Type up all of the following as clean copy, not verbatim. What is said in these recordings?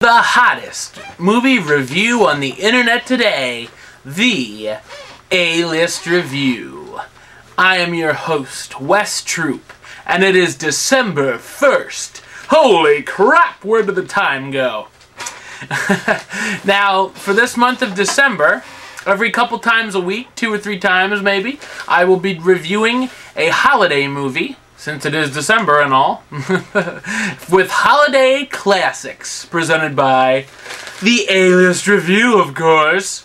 The hottest movie review on the internet today, the A-List Review. I am your host, Wes Troop, and it is December 1st. Holy crap, where did the time go? Now, for this month of December, every couple times a week, 2 or 3 times maybe, I will be reviewing a holiday movie, since it is December and all, with holiday classics presented by the A-List Review, of course,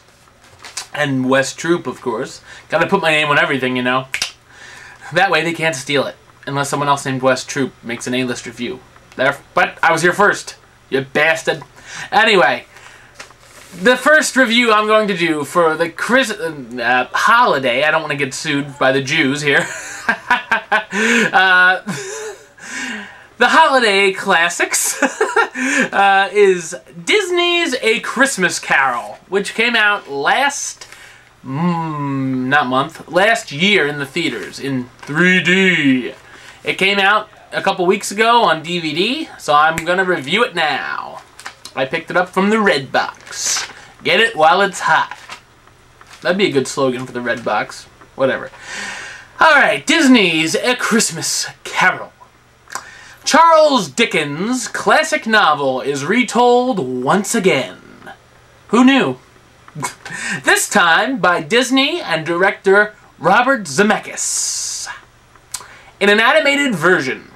and Wes Troop, of course. Gotta put my name on everything, you know. That way they can't steal it, unless someone else named Wes Troop makes an A-List review. But I was here first, you bastard. Anyway, the first review I'm going to do for the holiday, I don't want to get sued by the Jews here. The holiday classics is Disney's A Christmas Carol, which came out last year in the theaters in 3D. It came out a couple weeks ago on DVD, so I'm gonna review it now. I picked it up from the Red Box. Get it while it's hot. That'd be a good slogan for the Red Box. Whatever. Alright, Disney's A Christmas Carol. Charles Dickens' classic novel is retold once again. Who knew? This time by Disney and director Robert Zemeckis. In an animated version.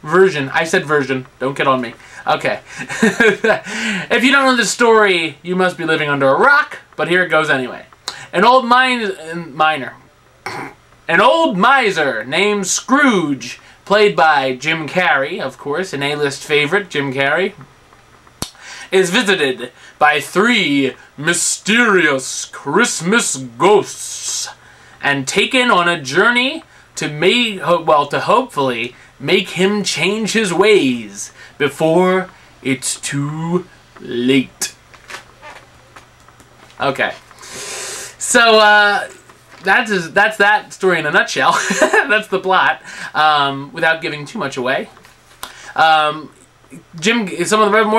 I said version. Don't get on me. Okay. If you don't know the story, you must be living under a rock, but here it goes anyway. An old miser named Scrooge, played by Jim Carrey, of course, an A-list favorite, Jim Carrey, is visited by 3 mysterious Christmas ghosts and taken on a journey to hopefully make him change his ways before it's too late. Okay. So, that's that story in a nutshell. That's the plot, without giving too much away. More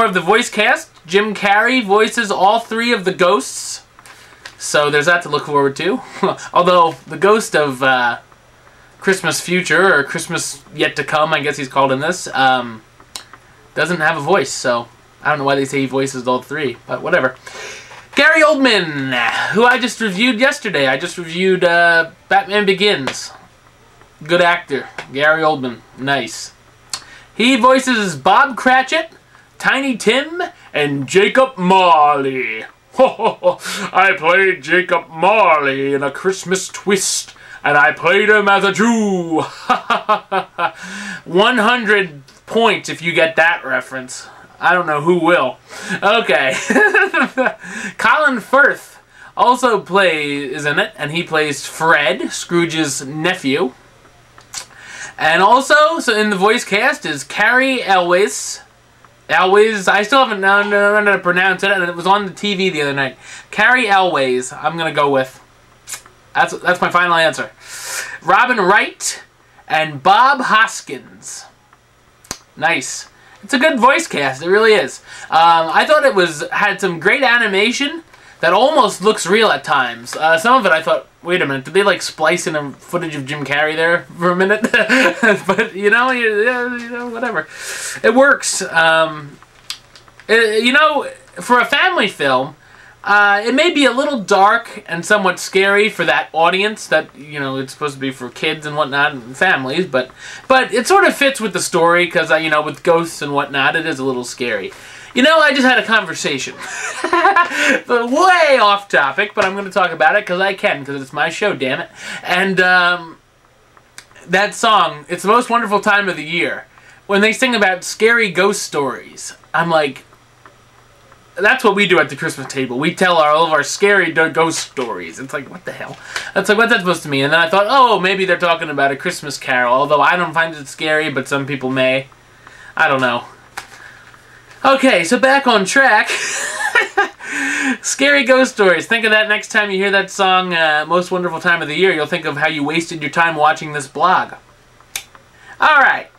of the voice cast. Jim Carrey voices all 3 of the ghosts, so there's that to look forward to. Although the ghost of Christmas Future, or Christmas Yet to Come, I guess he's called in this, doesn't have a voice, so I don't know why they say he voices all 3, but whatever. Gary Oldman, who I just reviewed yesterday. I just reviewed Batman Begins. Good actor. Gary Oldman. Nice. He voices Bob Cratchit, Tiny Tim, and Jacob Marley. I played Jacob Marley in A Christmas Twist, and I played him as a Jew. 100 points if you get that reference. I don't know who will. Okay. Colin Firth also is in it, and he plays Fred, Scrooge's nephew. And also, so in the voice cast is Carrey Elwes. I still haven't known how to pronounce it, and it was on the TV the other night. Carrey Elwes, I'm going to go with. That's my final answer. Robin Wright and Bob Hoskins. Nice. It's a good voice cast, it really is. I thought it had some great animation that almost looks real at times. Some of it I thought, wait a minute, did they like splice in a footage of Jim Carrey there for a minute? But you know, whatever. It works. For a family film, it may be a little dark and somewhat scary for that audience that, it's supposed to be for kids and whatnot and families, but it sort of fits with the story because, with ghosts and whatnot, it is a little scary. I just had a conversation. But way off topic, but I'm going to talk about it because I can, because it's my show, damn it. And that song, It's the Most Wonderful Time of the Year, when they sing about scary ghost stories, I'm like, that's what we do at the Christmas table. We tell all of our scary ghost stories. It's like, what the hell? That's like, what's that supposed to mean? And then I thought, oh, maybe they're talking about A Christmas Carol. Although I don't find it scary, but some people may. I don't know. Okay, so back on track. Scary ghost stories. Think of that next time you hear that song, Most Wonderful Time of the Year. You'll think of how you wasted your time watching this blog. Alright.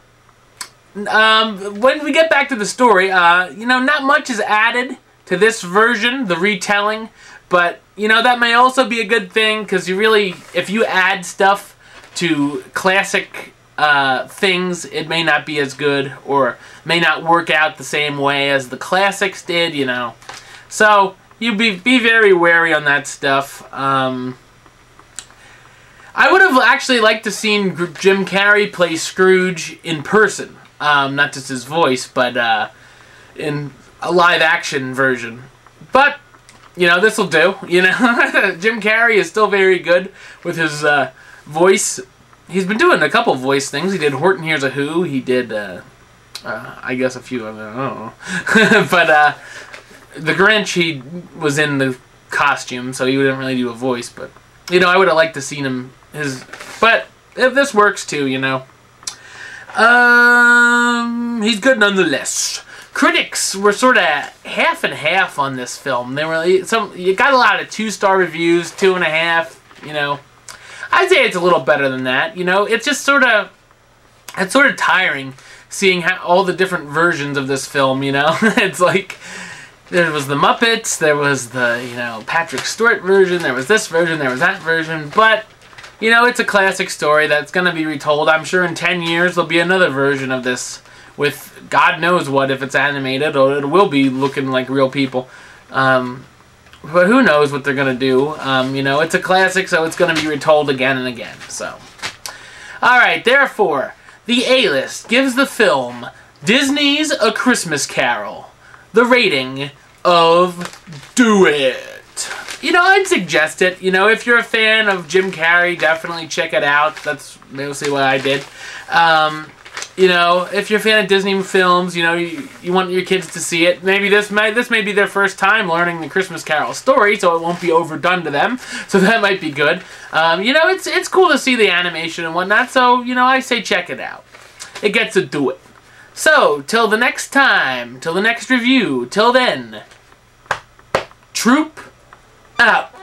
when we get back to the story, you know, not much is added to this version, the retelling, but, you know, that may also be a good thing, because you really, if you add stuff to classic things, it may not be as good, or may not work out the same way as the classics did, you know. So, you be very wary on that stuff. I would have actually liked to seen Jim Carrey play Scrooge in person. Not just his voice, but in a live-action version. But, you know, this'll do, you know. Jim Carrey is still very good with his voice. He's been doing a couple voice things. He did Horton Hears a Who. He did, I guess a few of them, I don't know. But, the Grinch, he was in the costume, so he didn't really do a voice, but, you know, I would have liked to seen him, but if this works too, you know. He's good nonetheless. Critics were sort of half and half on this film. They were you got a lot of 2-star reviews, 2.5, you know. I'd say it's a little better than that, you know. It's just sort of tiring seeing how all the different versions of this film, you know. It's like, there was the Muppets, there was the, you know, Patrick Stewart version, there was this version, there was that version, but, you know, it's a classic story that's going to be retold. I'm sure in 10 years there'll be another version of this with God knows what, if it's animated, or it will be looking like real people. But who knows what they're going to do. You know, it's a classic, so it's going to be retold again and again. So, alright, therefore, the A-List gives the film Disney's A Christmas Carol the rating of Do It. You know, I'd suggest it. You know, if you're a fan of Jim Carrey, definitely check it out. That's mostly what I did. You know, if you're a fan of Disney films, you know, you want your kids to see it. Maybe this may be their first time learning the Christmas Carol story, so it won't be overdone to them. So that might be good. You know, it's cool to see the animation and whatnot. So, you know, I say check it out. It gets to Do It. So, till the next time, till the next review, till then, Troop out.